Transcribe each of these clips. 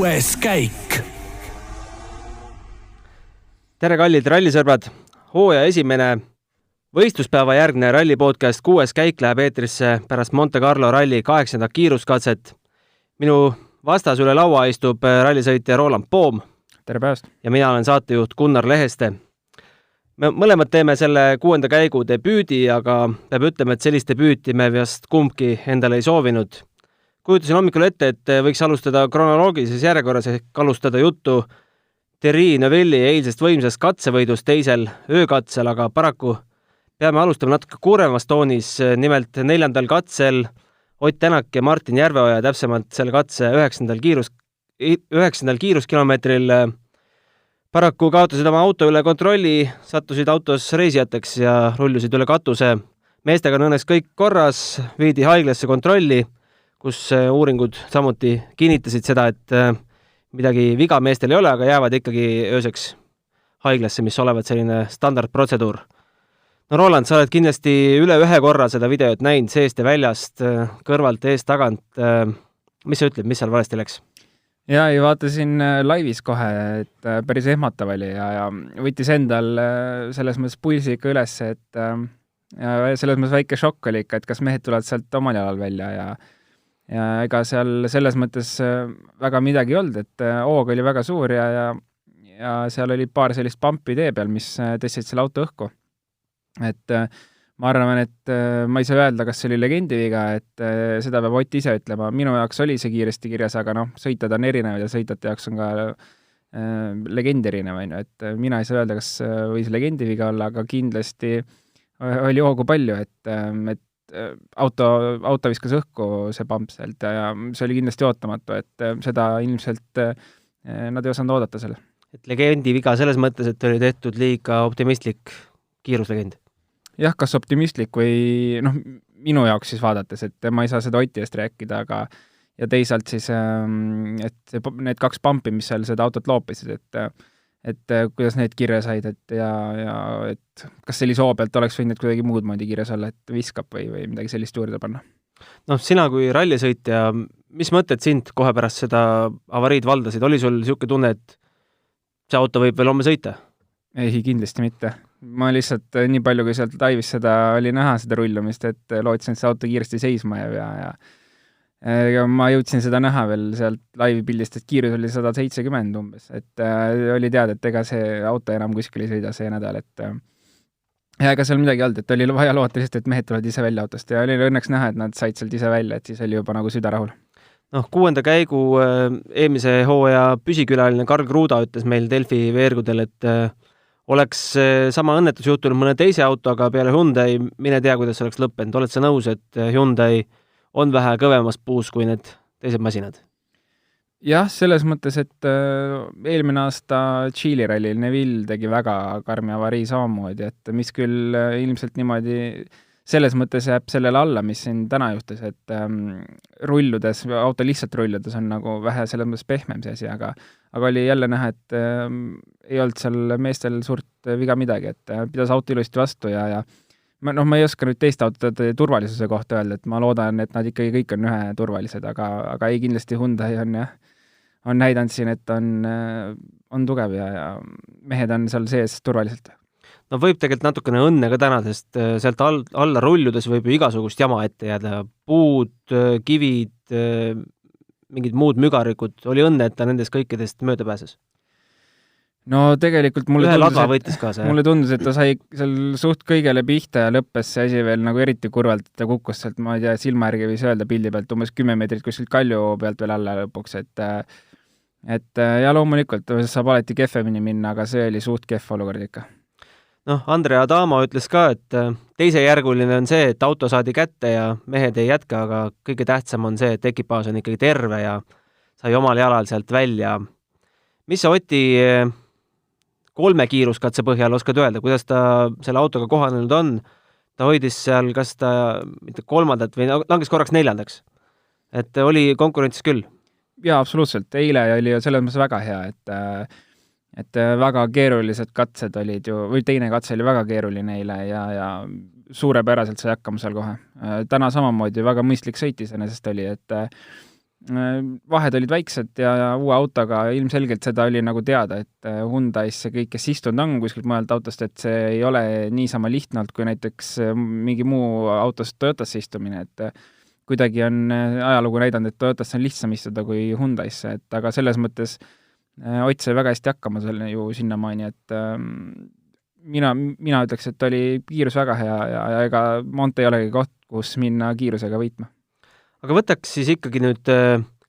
6. käik. Tere kallid rallisõbrad! Hooaja esimene võistluspäeva järgne ralli podcast 6. käik läheb eetrisse pärast Monte Carlo ralli 8. kiiruskatset. Minu vastas üle laua istub rallisõitja Roland Poom. Tere päevast! Ja mina olen saatejuht Gunnar Leheste. Me mõlemad teeme selle 6. käigu debüüdi, aga peab ütlema, et sellist debüüti me vast kumbki endale ei soovinud. Kujutasin hommikul ette, et võiks alustada kronoloogilises järjekorras ehk alustada juttu Thierry Neuvilli eilsest võimsast katsevõidust teisel öökatsel, aga paraku peame alustama natuke kurvemast toonis. Nimelt 4. katsel Ott Tänak ja Martin Järveoja, täpsemalt selle katse 9. kiiruskilomeetril paraku kaotasid oma auto üle kontrolli, sattusid autos reisijateks ja rullusid üle katuse. Meestega on õnneks kõik korras, viidi haiglasse kontrolli, kus uuringud samuti kinnitasid seda, et midagi viga meestel ei ole, aga jäävad ikkagi ööseks haiglasse, mis olevat selline standardprotseduur. No Roland, sa oled kindlasti üle ühe korra seda videot näinud seest ja väljast, kõrvalt, eest, tagant. Mis sa ütled, mis seal valesti läks? Ja vaatasin laivis kohe, et päris ehmatav oli ja võttis endal selles mõttes pulsi ikka üles, et ja selles mõttes väike šokk oli ikka, et kas mehed tulevad sealt omal jalal välja ja ega seal selles mõttes väga midagi ei olnud, et hoog oli väga suur ja seal oli paar sellist pampi tee peal, mis tõstsid selle auto õhku. Et ma arvan, et ma ei saa öelda, kas see oli legendi viga, et seda peab Ott ise ütlema. Minu jaoks oli see kiiresti kirjas, aga sõitjad on erinevad ja sõitjate jaoks on ka legend erinev. Et mina ei saa öelda, kas võis legendi viga olla, aga kindlasti oli hoogu palju, et auto viskas õhku see pamp sealt ja see oli kindlasti ootamatu, et seda ilmselt nad ei osanud oodata selle. Et legendi viga selles mõttes, et oli tehtud liiga optimistlik kiiruslegend. Jah, kas optimistlik või minu jaoks siis vaadates, et ma ei saa seda Oti eest rääkida, aga ja teisalt siis, et need 2 pampi, mis seal seda autot loopisid, et kuidas need kirja said, et kas sellise hoo pealt oleks võinud kuidagi muud moodi kirjas olla, et viskab või midagi sellist juurde panna? Sina kui rallisõitja, mis mõtted sind kohe pärast seda avariid valdasid? Oli sul niisugune tunne, et see auto võib veel homme sõita? Ei, kindlasti mitte. Ma lihtsalt nii palju, kui sealt laivis seda oli näha, seda rullumist, et lootsin, et see auto kiiresti seisma ja ma jõudsin seda näha veel sealt laivi pildist, et kiirus oli 170 umbes, et oli teada, et ega see auto enam kuskil ei sõida see nädal, et ja ega seal midagi olnud, et oli vaja loota lihtsalt, et mehed tulevad ise välja autost ja oli õnneks näha, et nad said sealt ise välja, et siis oli juba nagu süda rahul. 6. käigu eelmise hooaja püsikülaline Karl Kruda ütles meil Delfi veergudel, et oleks sama õnnetus juhtunud mõne teise auto, aga peale Hyundai mine tea, kuidas oleks lõppenud. Oled sa nõus, et Hyundai on vähe kõvemas puus kui need teised masinad? Jah, selles mõttes, et eelmine aasta Tšiili rallil Neville tegi väga karmi avarii samamoodi, et mis küll ilmselt niimoodi selles mõttes jääb sellele alla, mis siin täna juhtus, et auto lihtsalt rulludes on nagu vähe selles mõttes pehmem see asi, aga oli jälle näha, et ei olnud seal meestel suurt viga midagi, et pidas auto ilusti vastu ja ma ei oska nüüd teiste autode turvalisuse kohta öelda, et ma loodan, et nad ikkagi kõik on ühe turvalised, aga ei kindlasti Hyundai on näidanud siin, et on tugev ja mehed on seal sees turvaliselt. Võib tegelikult natukene õnne ka täna, sest sealt alla rulludes võib ju igasugust jama ette jääda. Puud, kivid, mingid muud mügarikud. Oli õnne, et ta nendest kõikidest mööda pääses? Tegelikult mulle tundus, et ta sai seal suht kõigele pihta ja lõppes see asi veel nagu eriti kurvalt, et ta kukkus sealt, ma ei tea, silma järgi võis öelda pildi pealt umbes 10 meetrit kuskilt kalju pealt veel alla lõpuks, et ja loomulikult saab alati kehvemini minna, aga see oli suht kehv olukord ikka. Andrea Adamo ütles ka, et teisejärguline on see, et auto saadi kätte ja mehed ei jätka, aga kõige tähtsam on see, et ekipaaž on ikkagi terve ja sai omal jalal sealt välja. Mis sa Oti 3 kiiruskatse põhjal oskad öelda, kuidas ta selle autoga kohanenud on? Ta hoidis seal, kas ta mitte 3. või langes korraks 4. Et oli konkurentsis küll? Jaa, absoluutselt. Eile oli ju selles mõttes väga hea, et väga keerulised katsed olid ju, või teine katse oli väga keeruline eile ja suurepäraselt sai hakkama seal kohe. Täna samamoodi väga mõistlik sõitis ennast oli, et vahed olid väiksed ja uue autoga ilmselgelt seda oli nagu teada, et Hyundai's see kõik, kes istunud on kuskilt mujalt autost, et see ei ole niisama lihtne olnud kui näiteks mingi muu autost Toyotasse istumine, et kuidagi on ajalugu näidanud, et Toyotasse on lihtsam istuda kui Hyundai'sse, et aga selles mõttes Ott sai väga hästi hakkama selle ju sinnamaani, et mina ütleks, et oli kiirus väga hea ja ega Monte ei olegi koht, kus minna kiirusega võitma. Aga võtaks siis ikkagi nüüd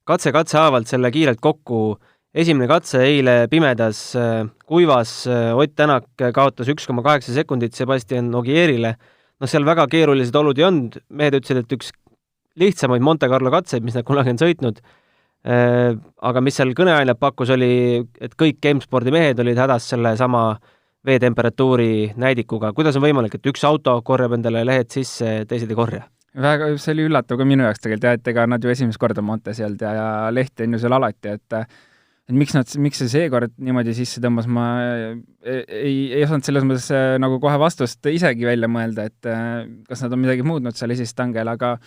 katse haavalt selle kiirelt kokku. Esimene katse eile pimedas kuivas, Ott Tänak kaotas 1,8 sekundit Sebastian Ogierile. Seal väga keerulised olud ei olnud. Mehed ütlesid, et üks lihtsamaid Monte Carlo katseid, mis nad kunagi on sõitnud. Aga mis seal kõneainet pakkus oli, et kõik GameSporti mehed olid hädas selle sama veetemperatuuri näidikuga. Kuidas on võimalik, et üks auto korjab endale lehed sisse, teised ei korja? Väga, see oli üllatav ka minu jaoks tegelikult, et ega nad ju esimest korda Montes ei olnud ja lehti on ju seal alati, et miks see seekord niimoodi sisse tõmbas, ma ei osanud selles mõttes nagu kohe vastust isegi välja mõelda, et kas nad on midagi muutnud seal esistangel, aga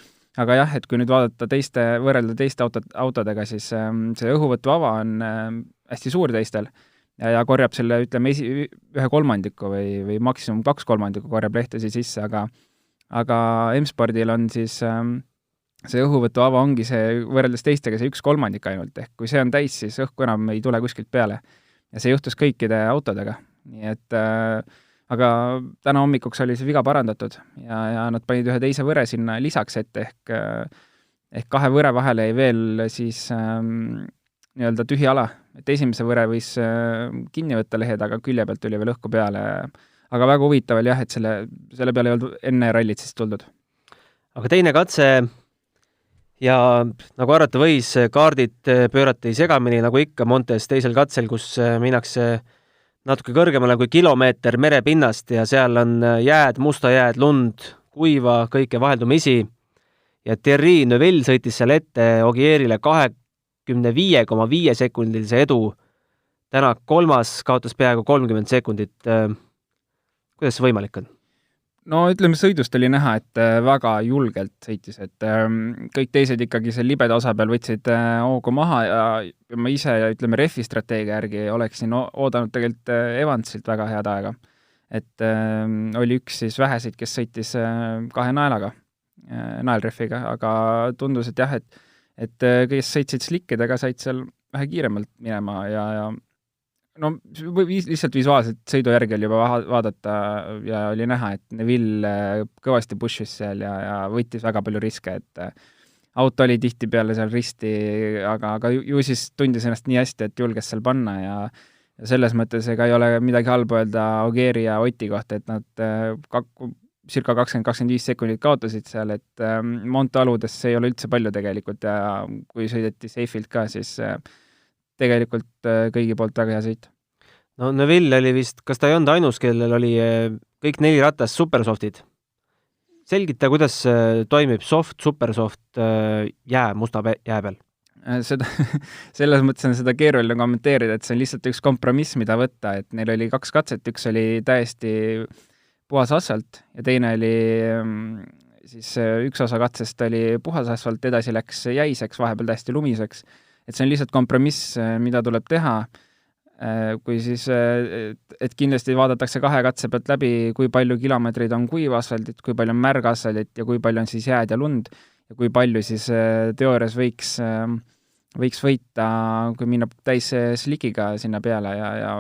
jah, et kui nüüd võrrelda teiste autodega, siis see õhuvõtuava on hästi suur teistel ja korjab selle, ütleme, 1/3 või maksimum 2/3 korjab lehtesi sisse, aga M-Spordil on siis see õhuvõtuava ongi see võrreldes teistega see 1/3 ainult, ehk kui see on täis, siis õhku enam ei tule kuskilt peale. Ja see juhtus kõikide autodega. Nii et aga täna hommikuks oli see viga parandatud ja nad panid ühe teise võre sinna lisaks ette, ehk kahe võre vahele jäi veel siis nii-öelda tühi ala. Et esimese võre võis kinni võtta lehed, aga külje pealt tuli veel õhku peale. Aga väga huvitav oli jah, et selle peale ei olnud enne rallit siis tuldud. Aga teine katse ja nagu arvata võis, kaardid pöörati segamini nagu ikka Montes teisel katsel, kus minnakse natuke kõrgemale kui kilomeeter merepinnast ja seal on jääd, musta jääd, lund, kuiva, kõike vaheldumisi. Ja Thierry Neuville sõitis seal ette Ogierile 25,5 sekundilise edu. Täna kolmas kaotas peaaegu 30 sekundit. Kuidas see võimalik on? No ütleme, sõidust oli näha, et väga julgelt sõitis, et kõik teised ikkagi see libeda osa peal võtsid hoogu maha ja ma ise, ütleme, refi strateegia järgi oleksin oodanud tegelikult Evansilt väga head aega. Et oli üks siis vähesid, kes sõitis kahe naelaga, naelrefiga, aga tundus, et jah, et kes sõitsid slikkidega, said seal vähe kiiremalt minema ja no lihtsalt visuaalselt sõidu järgi oli juba vaadata ja oli näha, et Neville kõvasti pushis seal ja võttis väga palju riske, et auto oli tihti peale seal risti, aga ju siis tundis ennast nii hästi, et julges seal panna ja selles mõttes ega ei ole midagi halba öelda Ogieri ja Oti kohta, et nad circa 20-25 sekundit kaotasid seal, et Monte aludes see ei ole üldse palju tegelikult ja kui sõideti safe'ilt ka, siis tegelikult kõigi poolt väga hea sõit. No Neville oli vist, kas ta ei olnud ainus, kellel oli kõik 4 ratast supersoftid? Selgita, kuidas toimib supersoft musta jää peal? Selles mõttes on seda keeruline kommenteerida, et see on lihtsalt üks kompromiss, mida võtta, et neil oli 2 katset, üks oli täiesti puhas asfalt ja teine oli siis üks osa katsest oli puhas asfalt, edasi läks jäiseks, vahepeal täiesti lumiseks. Et see on lihtsalt kompromiss, mida tuleb teha, kui siis, et kindlasti vaadatakse 2 katse pealt läbi, kui palju kilomeetreid on kuiva asfaldit, kui palju on märga asfaldit ja kui palju on siis jääd ja lund ja kui palju siis teoorias võiks võita, kui minna täis slikiga sinna peale ja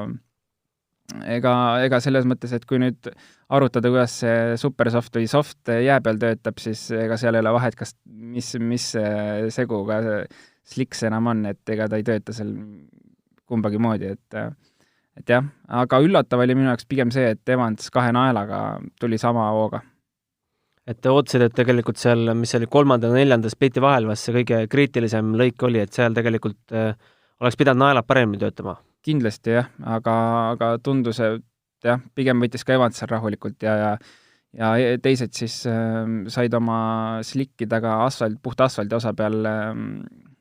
ega selles mõttes, et kui nüüd arutada, kuidas see supersoft või soft jää peal töötab, siis ega seal ei ole vahet, kas mis seguga sliks enam on, et ega ta ei tööta seal kumbagi moodi, et jah, aga üllatav oli minu jaoks pigem see, et Evans 2 naelaga tuli sama hooga. Et te ootasid, et tegelikult seal, mis oli 3. ja 4. spliti vahel, see kõige kriitilisem lõik oli, et seal tegelikult oleks pidanud naelad paremini töötama? Kindlasti jah, aga tundus, et jah, pigem võttis ka Evans seal rahulikult ja teised siis said oma slikkidega puhta asfaldi osa peal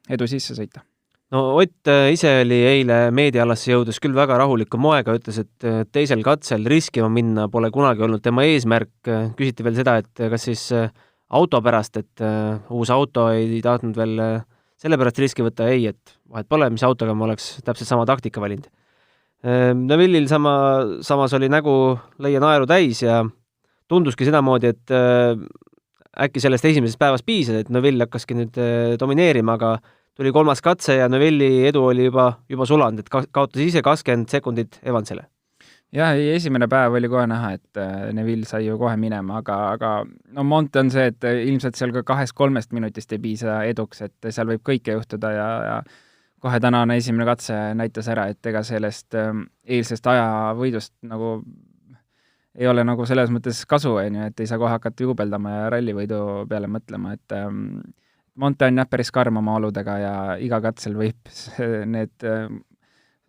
edu sisse sõita. No Ott ise oli eile meediaalasse jõudes küll väga rahuliku moega, ütles, et teisel katsel riskima minna pole kunagi olnud tema eesmärk. Küsiti veel seda, et kas siis auto pärast, et uus auto ei tahtnud veel sellepärast riski võtta ei, et vahet pole, mis autoga ma oleks täpselt sama taktika valinud. Neville'il samas oli nägu leia naeru täis ja tunduski sedamoodi, et äkki sellest esimesest päevast piisas, et Neville hakkaski nüüd domineerima, aga tuli 3. katse ja Neville'i edu oli juba sulanud, et kaotas ise 20 sekundit Evansile. Jah, esimene päev oli kohe näha, et Neville sai ju kohe minema, aga no Monte on see, et ilmselt seal ka 2-3 minutist ei piisa eduks, et seal võib kõike juhtuda ja kohe tänane esimene katse näitas ära, et ega sellest eilsest ajavõidust nagu ei ole nagu selles mõttes kasu, et ei saa kohe hakata juubeldama ja rallivõidu peale mõtlema, et Monte on jah päris karm oma oludega ja iga katsel võib need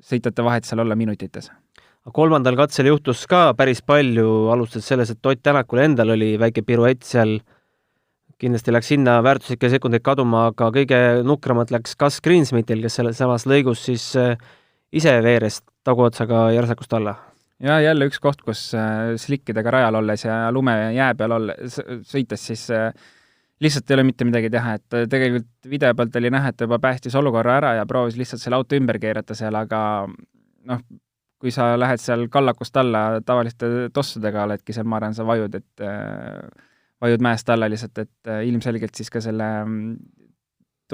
sõitjate vahed seal olla minutites. 3. katsel juhtus ka päris palju, alustades selles, et Ott Tänakul endal oli väike piruett seal, kindlasti läks sinna väärtuslikke sekundeid kaduma, aga kõige nukramalt läks Gus Greensmithil, kes selles samas lõigus siis ise veeres taguotsaga järsakust alla. Ja jälle üks koht, kus slikkidega rajal olles ja lume jää peal sõites, siis lihtsalt ei ole mitte midagi teha, et tegelikult video pealt oli näha, et juba päästis olukorra ära ja proovis lihtsalt selle auto ümber keerata seal, aga noh, kui sa lähed seal kallakust alla tavaliste tossudega oledki seal, ma arvan, sa vajud mäest alla lihtsalt, et ilmselgelt siis ka selle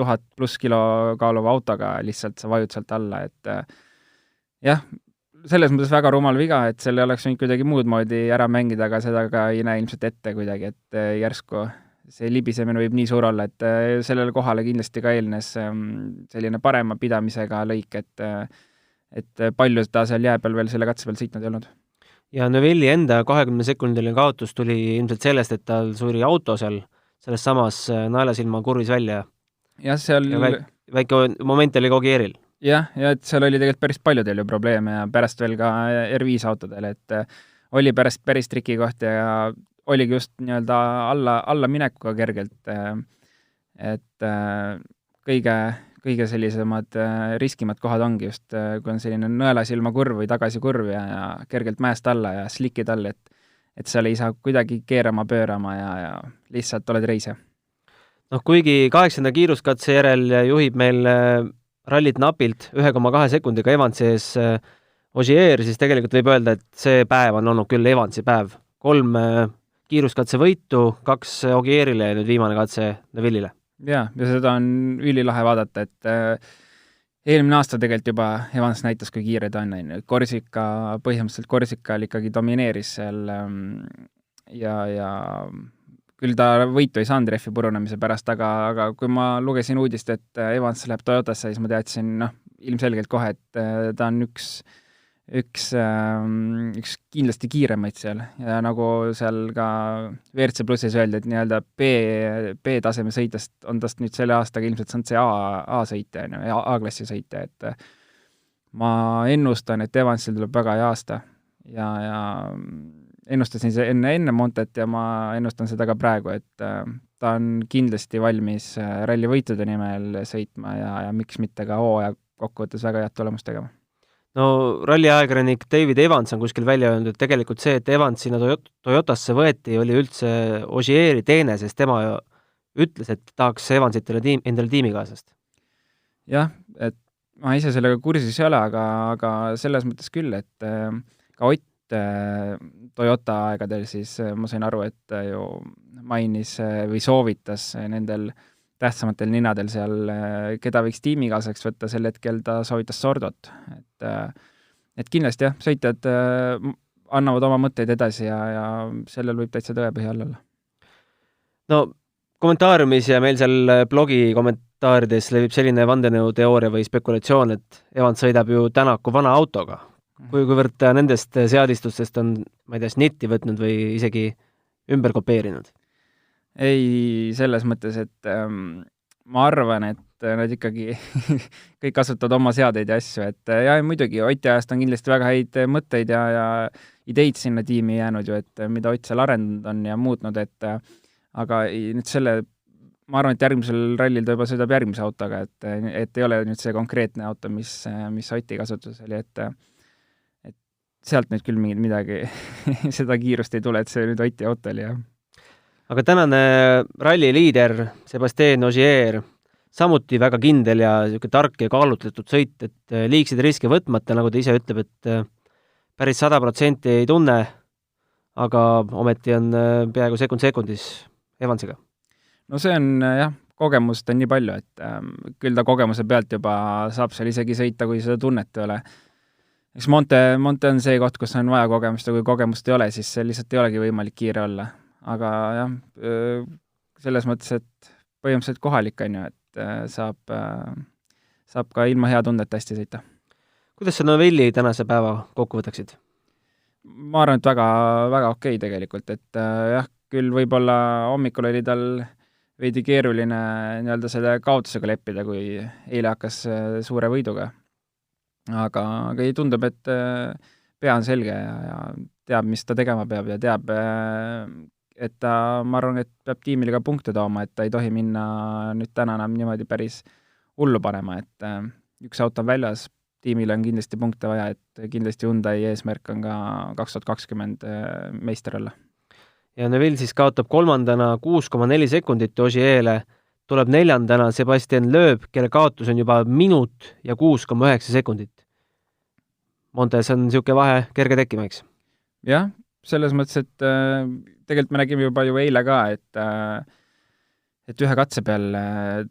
1000+ kilo kaaluva autoga lihtsalt sa vajud sealt alla, et jah, selles mõttes väga rumal viga, et selle oleks võinud kuidagi muud moodi ära mängida, aga seda ka ei näe ilmselt ette kuidagi, et järsku see libisemine võib nii suur olla, et sellele kohale kindlasti ka eelnes selline parema pidamisega lõik, et palju ta seal jää peal veel selle katse peal sõitnud ei olnud. Ja Neville'i enda 20-sekundiline kaotus tuli ilmselt sellest, et tal suri auto selles samas naelasilma kurvis välja. Jah, seal... Ja väike moment oli Ogieril. Jah, ja et seal oli tegelikult päris paljudel ju probleeme ja pärast veel ka R5 autodel, et oli päris triki koht ja oligi just nii-öelda alla minekuga kergelt, et kõige sellisemad riskimad kohad ongi just, kui on selline nõelasilma kurv või tagasi kurv ja kergelt mäest alla ja slikid all, et seal ei saa kuidagi keerama, pöörama ja lihtsalt oled reise. Kuigi 8. kiiruskatse järel juhib meil rallit napilt 1,2 sekundiga Evansi ees Ogier, siis tegelikult võib öelda, et see päev on olnud küll Evansi päev. 3 kiiruskatse võitu, 2 Ogierile ja nüüd viimane katse Neville'ile. Ja seda on ülilahe vaadata, et eelmine aasta tegelikult juba Evans näitas, kui kiire ta on. Põhimõtteliselt Korsikal ikkagi domineeris seal ja küll ta võitu ei saanud rehvi purunemise pärast, aga kui ma lugesin uudist, et Evans läheb Toyotasse, siis ma teadsin ilmselgelt kohe, et ta on üks kindlasti kiiremaid seal ja nagu seal ka WRC Plussis öeldi, et nii-öelda B-taseme sõitest on tast nüüd selle aastaga ilmselt saanud see A-sõitja, A-klassi sõitja, et ma ennustan, et Evansil tuleb väga hea aasta ja ennustasin see enne Montet ja ma ennustan seda ka praegu, et ta on kindlasti valmis rallivõitude nimel sõitma ja miks mitte ka hooaja kokkuvõttes väga head tulemust tegema. No ralliajakirjanik David Evans on kuskil välja öelnud, et tegelikult see, et Evans sinna Toyotasse võeti, oli üldse Ogieri teene, sest tema ütles, et tahaks Evansit endale tiimikaaslast. Jah, et ma ise sellega kursis ei ole, aga selles mõttes küll, et ka Ott Toyota aegadel siis ma sain aru, et ju mainis või soovitas nendel tähtsamatel ninadel seal, keda võiks tiimikaaslaseks võtta, sel hetkel ta soovitas Sordot. Et kindlasti jah, sõitjad annavad oma mõtteid edasi ja sellel võib täitsa tõepõhi all olla. No kommentaariumis ja meil seal blogi kommentaarides levib selline vandenõuteooria või spekulatsioon, et Evans sõidab ju Tänaku vana autoga. Kuivõrd ta nendest seadistustest on, ma ei tea, snitti võtnud või isegi ümber kopeerinud? Ei, selles mõttes, et ma arvan, et nad ikkagi kõik kasutavad oma seadeid ja asju, et ja muidugi Oti ajast on kindlasti väga häid mõtteid ja ideid sinna tiimi jäänud ju, et mida Ott seal arendanud on ja muutnud, et aga nüüd ma arvan, et järgmisel rallil ta juba sõidab järgmise autoga, et ei ole nüüd see konkreetne auto, mis Oti kasutus oli, et sealt nüüd küll midagi seda kiirust ei tule, et see nüüd Oti auto oli, jah. Aga tänane ralli liider Sébastien Ogier samuti väga kindel ja niisugune tark ja kaalutletud sõit, et liigseid riske võtmata, nagu ta ise ütleb, et päris 100% ei tunne, aga ometi on peaaegu sekund sekundis Evansiga. no see on jah, kogemust on nii palju, et küll ta kogemuse pealt juba saab seal isegi sõita, kui seda tunnet ei ole. Eks Monte on see koht, kus on vaja kogemust ja kui kogemust ei ole, siis see lihtsalt ei olegi võimalik kiire olla. Aga jah, selles mõttes, et põhimõtteliselt kohalik on ju, et saab ka ilma hea tundet hästi sõita. Kuidas sa Novelli tänase päeva kokku võtaksid? Ma arvan, et väga, väga okei tegelikult, et jah, küll võib-olla hommikul oli tal veidi keeruline nii-öelda selle kaotusega leppida, kui eile hakkas suure võiduga. Aga ei tundub, et pea on selge ja teab, mis ta tegema peab ja teab, et ta, ma arvan, et peab tiimile ka punkte tooma, et ta ei tohi minna nüüd täna enam niimoodi päris hullu panema, et üks auto on väljas, tiimile on kindlasti punkte vaja, et kindlasti Hyundai eesmärk on ka 2020 meister olla. Ja Neville siis kaotab 3. 6,4 sekundit Ožieele, tuleb 4. Sebastian Loeb, kelle kaotus on juba minut ja 6,9 sekundit. Montes on niisugune vahe kerge tekkima, eks? Jah, selles mõttes, et tegelikult me nägime juba ju eile ka, et ühe katse peal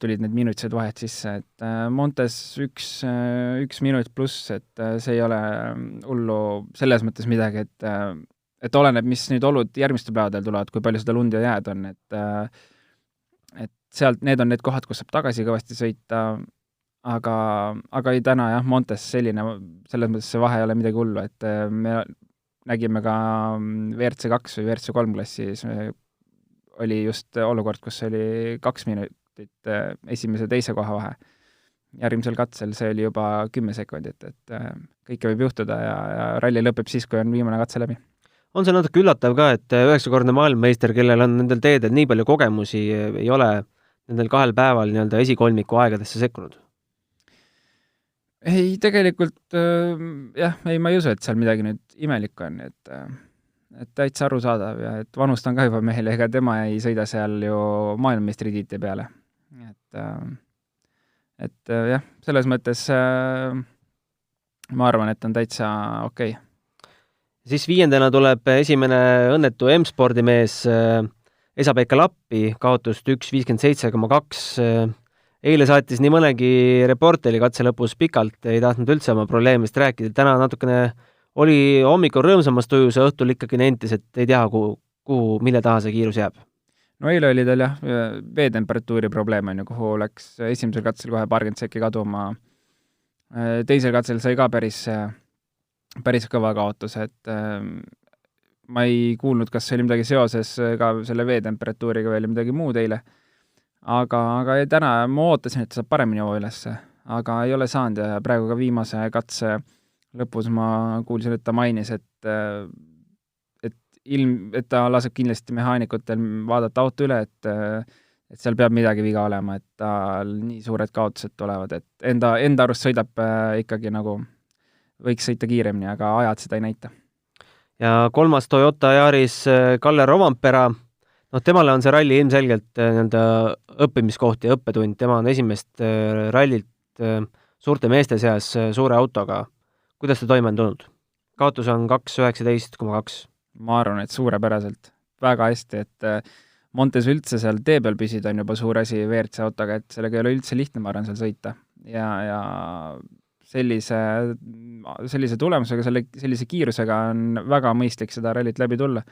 tulid need minutised vahed sisse, et Montes üks minut pluss, et see ei ole hullu selles mõttes midagi, et oleneb, mis nüüd olud järgmistel päevadel tulevad, kui palju seda lund ja jääd on, et sealt need on need kohad, kus saab tagasi kõvasti sõita, aga ei täna jah, Montes selline, selles mõttes see vahe ei ole midagi hullu, et me nägime ka WRC2 või WRC3 klassis oli just olukord, kus oli 2 minutit esimese teise koha vahe. Järgmisel katsel see oli juba 10 sekundit, et kõike võib juhtuda ja ralli lõpeb siis, kui on viimane katse läbi. On see natuke üllatav ka, et 9-kordne maailmameister, kellel on nendel teedel nii palju kogemusi, ei ole nendel 2 päeval nii-öelda esikolmiku aegadesse sekkunud? Ei, tegelikult jah, ma ei usu, et seal midagi nüüd imelik on, et täitsa arusaadav ja et vanust on ka juba mehel, ega tema ei sõida seal ju maailmameistritiitli peale. Et jah, selles mõttes ma arvan, et on täitsa okei. Siis 5. tuleb esimene õnnetu M-spordi mees Esa-Pekka Lappi, kaotust 1.57,2. Eile saatis nii mõnegi reporteri katse lõpus pikalt, ei tahtnud üldse oma probleemist rääkida. Täna natukene oli hommikul rõõmsamas tujus ja õhtul ikkagi nentis, et ei tea, mille taha see kiirus jääb. No eile oli tal jah, veetemperatuuri probleem on ju, kuhu läks esimesel katsel kohe paarkümmend sekki kaduma. Teisel katsel sai ka päris kõva kaotus, et ma ei kuulnud, kas see oli midagi seoses ka selle veetemperatuuriga või midagi muud eile. Aga täna ma ootasin, et ta saab paremini jõua ülesse, aga ei ole saanud ja praegu ka viimase katse lõpus ma kuulsin, et ta mainis, et ta laseb kindlasti mehaanikutel vaadata auto üle, et seal peab midagi viga olema, et tal nii suured kaotused tulevad, et enda arust sõidab ikkagi nagu võiks sõita kiiremini, aga ajad seda ei näita. Ja 3. Toyota Yaris Kalle Rovampera, temale on see ralli ilmselgelt nii-öelda õppimiskoht ja õppetund, tema on esimest rallilt suurte meeste seas suure autoga. Kuidas ta toime on tulnud? Kaotus on 2.19,2. Ma arvan, et suurepäraselt, väga hästi, et Montes üldse seal tee peal püsida on juba suur asi WRC autoga, et sellega ei ole üldse lihtne, ma arvan, seal sõita. Ja sellise tulemusega, sellise kiirusega on väga mõistlik seda rallit läbi tulla.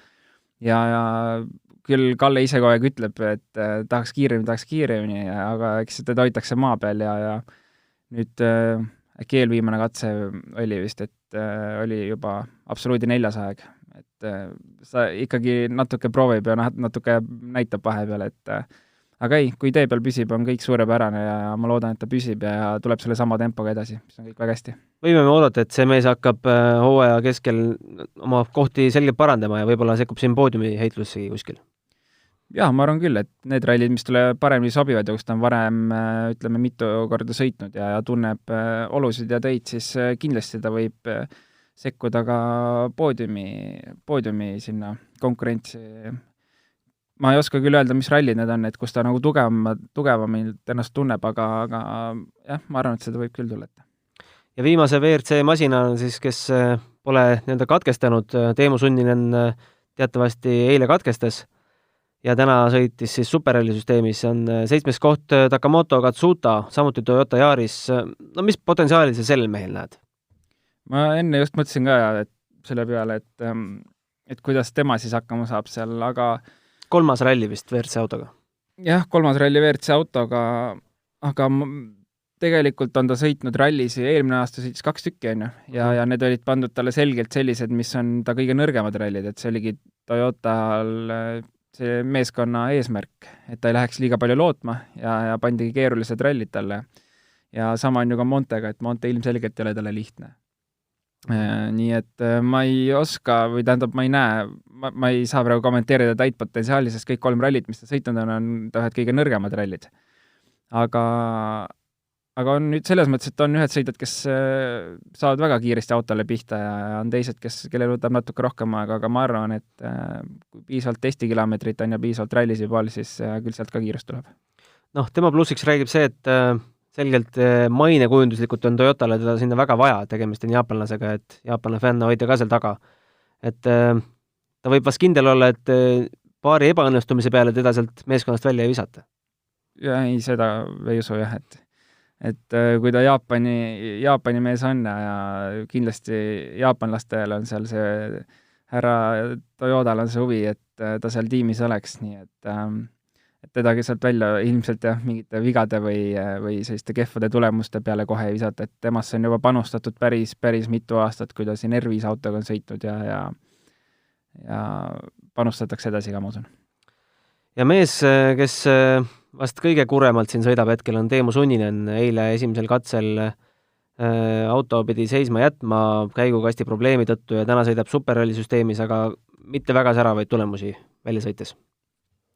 Ja küll Kalle ise kogu aeg ütleb, et tahaks kiiremini, aga eks teda hoitakse maa peal ja nüüd äkki eelviimane katse oli vist, et oli juba absoluudi 4. aeg. Et sa ikkagi natuke proovib ja natuke näitab vahepeal, et aga ei, kui tee peal püsib, on kõik suurepärane ja ma loodan, et ta püsib ja tuleb selle sama tempoga edasi, mis on kõik väga hästi. Võime me oodata, et see mees hakkab hooaja keskel oma kohti selgelt parandama ja võib-olla sekkub siin poodiumi heitlusegi kuskil? Jah, ma arvan küll, et need rallid, mis tule paremini sobivad ja kus ta on varem, ütleme, mitu korda sõitnud ja tunneb olusid ja teid, siis kindlasti ta võib sekkuda ka poodiumi sinna konkurentsi. ma ei oska küll öelda, mis rallid need on, et kus ta nagu tugevamalt ennast tunneb, aga jah, ma arvan, et seda võib küll tulla ette. Ja viimase WRC masina siis, kes pole nii-öelda katkestanud, Teemu Sunninen teatavasti eile katkestas ja täna sõitis siis superralli süsteemis, on 7. koht Takamoto Katsuta, samuti Toyota Yaris. No mis potentsiaali sa sellel mehel näed? Ma enne just mõtlesin ka et selle peale, et kuidas tema siis hakkama saab seal, aga 3. ralli vist WRC autoga. Jah, 3. ralli WRC autoga, aga tegelikult on ta sõitnud rallis, eelmine aasta sõitis 2 tükki, ja need olid pandud talle selgelt sellised, mis on ta kõige nõrgemad rallid, et see oligi Toyotal see meeskonna eesmärk, et ta ei läheks liiga palju lootma ja pandigi keerulised rallid talle. Ja sama on ju ka Montega, et Monte ilmselgelt ei ole talle lihtne. Nii et ma ei oska, või tähendab, ma ei näe, ma ei saa praegu kommenteerida täit potentsiaali, sest kõik 3 rallit, mis ta sõitnud on ühed kõige nõrgemad rallid. Aga on nüüd selles mõttes, et on ühed sõidjad, kes saavad väga kiiresti autole pihta ja on teised, kellel võtab natuke rohkem aega, aga ma arvan, et kui piisavalt testikilomeetrit on ja piisavalt rallis juba, siis küll sealt ka kiirust tuleb. Tema plussiks räägib see, et selgelt mainekujunduslikult on Toyotale teda sinna väga vaja, tegemist on jaapanlasega, et jaapanlane fänn hoida ka seal taga. Et ta võib vast kindel olla, et paari ebaõnnestumise peale teda sealt meeskonnast välja ei visata. Ja ei, seda ei usu jah, et kui ta Jaapani mees on ja kindlasti jaapanlastel on seal see härra Toyotal on see huvi, et ta seal tiimis oleks, nii et tedagi sealt välja ilmselt jah, mingite vigade või selliste kehvade tulemuste peale kohe ei visata, et temasse on juba panustatud päris mitu aastat, kui ta siin R5 autoga on sõitnud ja panustatakse edasi ka, ma usun. Ja mees, kes vast kõige kuremalt siin sõidab hetkel, on Teemu Sunninen. Eile esimesel katsel auto pidi seisma jätma käigukasti probleemi tõttu ja täna sõidab superralli süsteemis, aga mitte väga säravaid tulemusi välja sõites.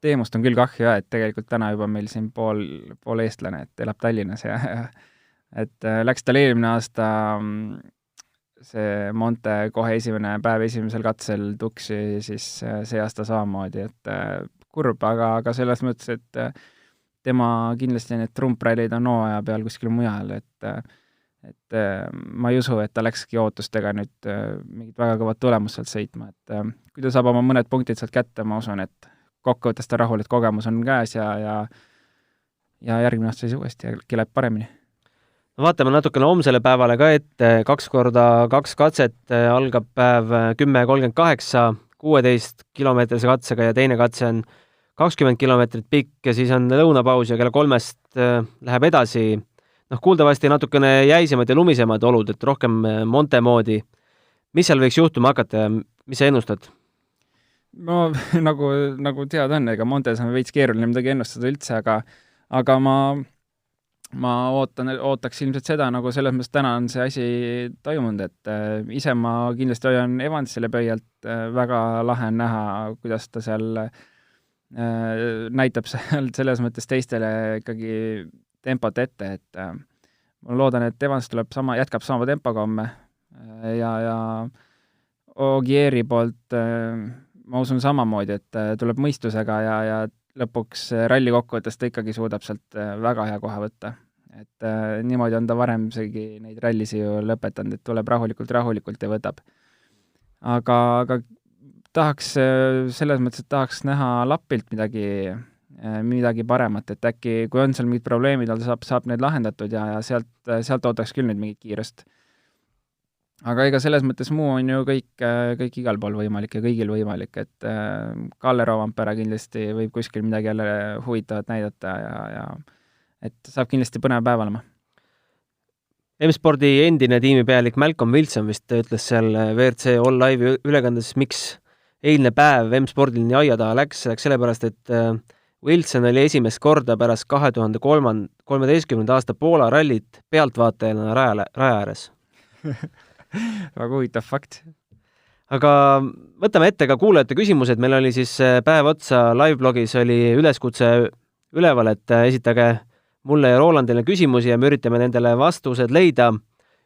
Teemust on küll kahju, et tegelikult täna juba meil siin pool eestlane, et elab Tallinnas ja et läks tal eelmine aasta see Monte kohe esimene päev esimesel katsel tuksi, siis see aasta samamoodi, et kurb, aga selles mõttes, et tema kindlasti need trumprallid on hooaja peal kuskil mujal, et ma ei usu, et ta läkski ootustega nüüd mingit väga kõvat tulemust sealt sõitma, et kui ta saab oma mõned punktid sealt kätte, ma usun, et kokkuvõttes ta rahul, et kogemus on käes ja järgmine aasta siis uuesti ja läheb paremini. No vaatame natukene homsele päevale ka ette, 2x2 katset algab päev 10.38, 16 kilomeetrise katsega ja teine katse on 20 kilomeetrit pikk ja siis on lõunapaus ja kella 3-st läheb edasi. Kuuldavasti natukene jäisemad ja lumisemad olud, et rohkem Monte moodi. Mis seal võiks juhtuma hakata ja mis sa ennustad? No nagu tead on, ega Montes on veits keeruline midagi ennustada üldse, aga ma ootaks ilmselt seda, nagu selles mõttes täna on see asi toimunud, et ise ma kindlasti hoian Evansile pöialt, väga lahe on näha, kuidas ta seal näitab seal selles mõttes teistele ikkagi tempot ette, et ma loodan, et Evans jätkab sama tempoga homme ja Ogieri poolt ma usun samamoodi, et tuleb mõistusega ja lõpuks ralli kokkuvõttes ta ikkagi suudab sealt väga hea koha võtta. Et niimoodi on ta varem isegi neid rallisi ju lõpetanud, et tuleb rahulikult ja võtab. Aga tahaks selles mõttes, et tahaks näha Lappilt midagi paremat, et äkki kui on seal mingid probleemid, saab need lahendatud ja sealt ootaks küll nüüd mingit kiirust. Aga ega selles mõttes muu on ju kõik igal pool võimalik ja kõigil võimalik, et Kalle Roovampere kindlasti võib kuskil midagi jälle huvitavat näidata ja et saab kindlasti põnev päev olema. M-spordi endine tiimipealik Malcolm Wilson vist ütles seal WRC All Live'i ülekandes, miks eilne päev M-spordil nii aia taha läks sellepärast, et Wilson oli esimest korda pärast 2013. aasta Poola rallit pealtvaatajana raja ääres. Väga huvitav fakt. Aga võtame ette ka kuulajate küsimused. Meil oli siis päev otsa live-blogis oli üleskutse üleval, et esitage mulle ja Rolandile küsimusi ja me üritame nendele vastused leida.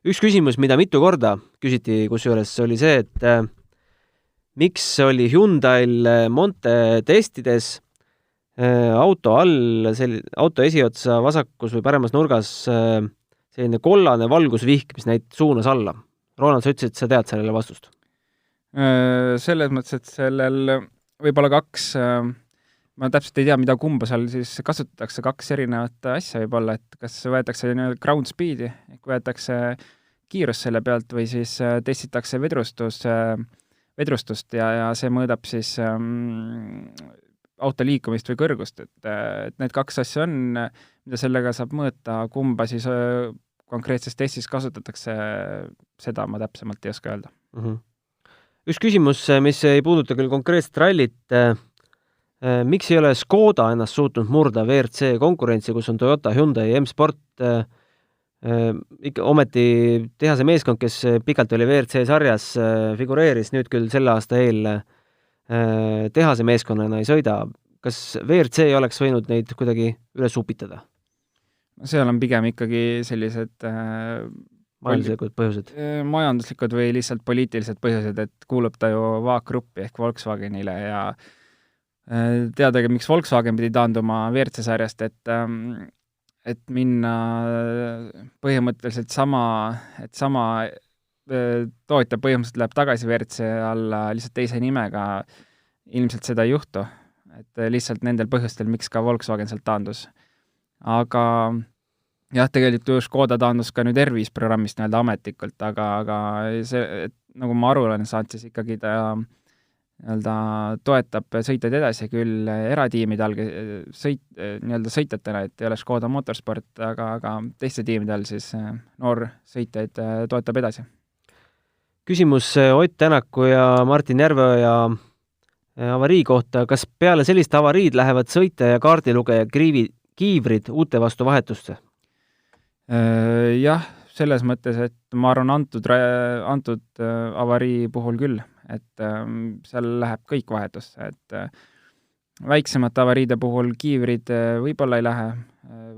Üks küsimus, mida mitu korda küsiti, kusjuures oli see, et miks oli Hyundai'l Monte testides auto all, auto esiotsa vasakus või paremas nurgas selline kollane valgusvihk, mis neid suunas alla. Ronald, sa ütlesid, et sa tead sellele vastust? Selles mõttes, et sellel võib olla kaks, ma täpselt ei tea, mida kumba seal siis kasutatakse, kaks erinevat asja võib olla, et kas võetakse ground speedi, ehk võetakse kiirus selle pealt või siis testitakse vedrustust ja see mõõdab siis auto liikumist või kõrgust, et need kaks asja on, mida sellega saab mõõta, kumba siis konkreetses testis kasutatakse, seda ma täpsemalt ei oska öelda. Üks küsimus, mis ei puuduta küll konkreetset rallit, miks ei ole Škoda ennast suutnud murda WRC konkurentsi, kus on Toyota, Hyundai ja M-Sport, ikka ometi tehase meeskond, kes pikalt oli WRC sarjas, figureeris nüüd küll selle aasta eel tehase meeskonnana ei sõida. Kas WRC ei oleks võinud neid kuidagi üles upitada? Seal on pigem ikkagi sellised majanduslikud põhjused. Majanduslikud või lihtsalt poliitilised põhjused, et kuulub ta ju VAG-gruppi ehk Volkswagenile ja teadagi, miks Volkswagen pidi taanduma WRC sarjast, et minna põhimõtteliselt sama tootja põhimõtteliselt läheb tagasi WRC alla lihtsalt teise nimega, ilmselt seda ei juhtu, et lihtsalt nendel põhjustel, miks ka Volkswagen sealt taandus. Aga jah, tegelikult Škoda taandus ka nüüd R5 programmist nii-öelda ametlikult, aga see, et nagu ma aru olen saanud, siis ikkagi ta nii-öelda toetab sõitjaid edasi küll eratiimide all nii-öelda sõitjatena, et ei ole Škoda Motorsport, aga teiste tiimide all siis noor sõitjaid toetab edasi. Küsimus Ott Tänaku ja Martin Järveoja avarii kohta. Kas peale sellist avariid lähevad sõitja ja kaardilugeja kiivrid uute vastu vahetusse? Jah, selles mõttes, et ma arvan antud avarii puhul küll, et seal läheb kõik vahetusse, et väiksemate avariide puhul kiivrid võib-olla ei lähe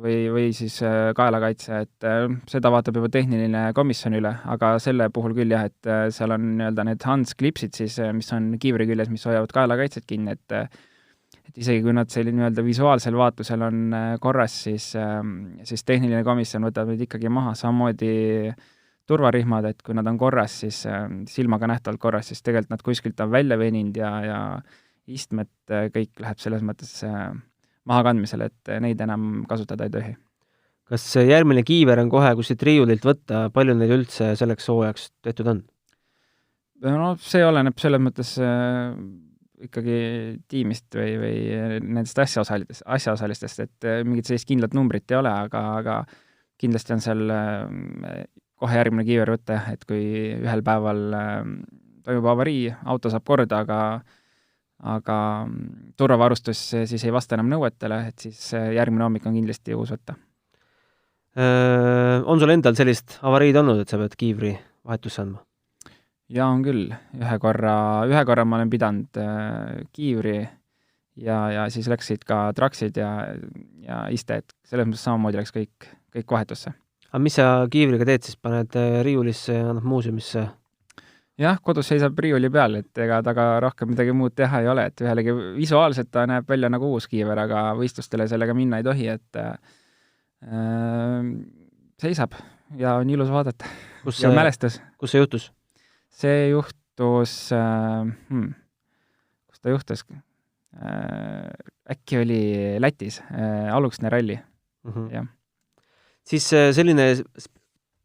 või siis kaelakaitse, et seda vaatab juba tehniline komisjon üle, aga selle puhul küll jah, et seal on nii-öelda need Hans-klipsid siis, mis on kiivri küljes, mis hoiavad kaelakaitset kinni, et isegi kui nad selline nii-öelda visuaalsel vaatlusel on korras, siis tehniline komisjon võtab neid ikkagi maha, samamoodi turvarihmad, et kui nad on korras, siis silmaga nähtavalt korras, siis tegelikult nad kuskilt on välja veninud ja istmed kõik läheb selles mõttes mahakandmisele, et neid enam kasutada ei tohi. Kas järgmine kiiver on kohe kuskilt riiulilt võtta, palju neid üldse selleks hooajaks tehtud on? No see oleneb selles mõttes ikkagi tiimist või nendest asjaosalistest, et mingit sellist kindlat numbrit ei ole, aga kindlasti on seal kohe järgmine kiiver võtta, et kui ühel päeval toimub avarii, auto saab korda, aga turvavarustus siis ei vasta enam nõuetele, et siis järgmine hommik on kindlasti uus võtta. On sul endal sellist avariid olnud, et sa pead kiivri vahetusse andma? Ja on küll. Ühe korra ma olen pidanud kiivri ja siis läksid ka traksid ja iste, et selles mõttes samamoodi läks kõik vahetusse. Aga mis sa kiivriga teed siis? Paned riiulisse ja annab muuseumisse? Jah, kodus seisab riiuli peal, et ega taga rohkem midagi muud teha ei ole, et ühelegi visuaalselt ta näeb välja nagu uus kiiver, aga võistlustele sellega minna ei tohi, et seisab ja on ilus vaadata. Ja mälestus. Kus see juhtus? See juhtus, kus ta juhtus? Äkki oli Lätis, Aluksne ralli. Jah. Siis selline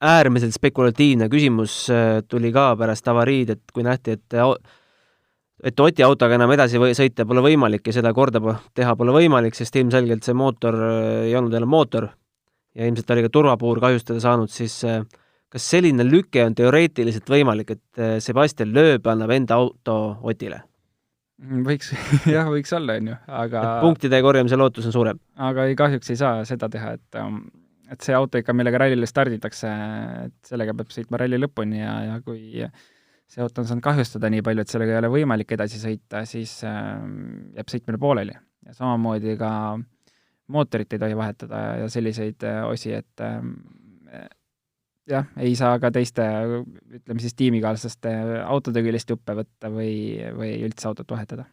äärmiselt spekulatiivne küsimus tuli ka pärast avariid, et kui nähti, et Oti autoga enam edasi sõita pole võimalik ja seda korda teha pole võimalik, sest ilmselgelt see mootor ei olnud enam mootor ja ilmselt oli ka turvapuur kahjustada saanud, siis kas selline lüke on teoreetiliselt võimalik, et Sebastian Loeb annab enda auto Otile? Võiks olla, on ju, aga punktide korjamise lootus on suurem. Aga kahjuks ei saa seda teha, et see auto ikka, millega rallile starditakse, et sellega peab sõitma ralli lõpuni ja kui see auto on saanud kahjustada nii palju, et sellega ei ole võimalik edasi sõita, siis jääb sõitmine pooleli. Ja samamoodi ka mootorit ei tohi vahetada ja selliseid osi, et jah, ei saa ka teiste, ütleme siis tiimikaaslaste autode küljest juppe võtta või üldse autot vahetada.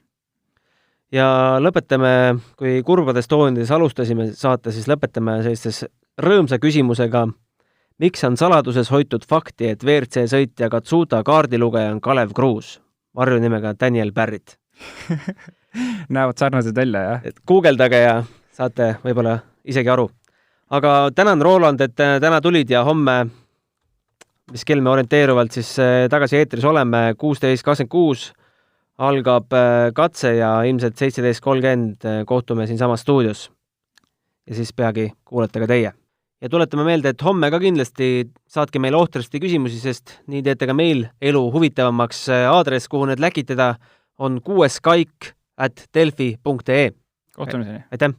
ja lõpetame, kui kurbades toonides alustasime saate, siis lõpetame sellistes rõõmsa küsimusega. Miks on saladuses hoitud fakti, et WRC sõitja Katsuta kaardilugeja on Kalev Kruus, varjunimega Daniel Barrett? Näevad sarnased välja, jah? Et guugeldage ja saate võib-olla isegi aru. Aga tänan, Roland, et täna tulid ja homme, mis kell me orienteeruvalt siis tagasi eetris oleme, 16.26 algab katse ja ilmselt 17.30 kohtume siin samas stuudios. Ja siis peagi kuulete ka teie. Ja tuletame meelde, et homme ka kindlasti saatke meile ohtrasti küsimusi, sest nii teete ka meil elu huvitavamaks. Aadress, kuhu need läkitada, on 6kaik@delfi.ee. Kohtumiseni. Aitäh!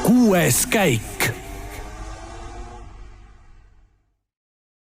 6. käik.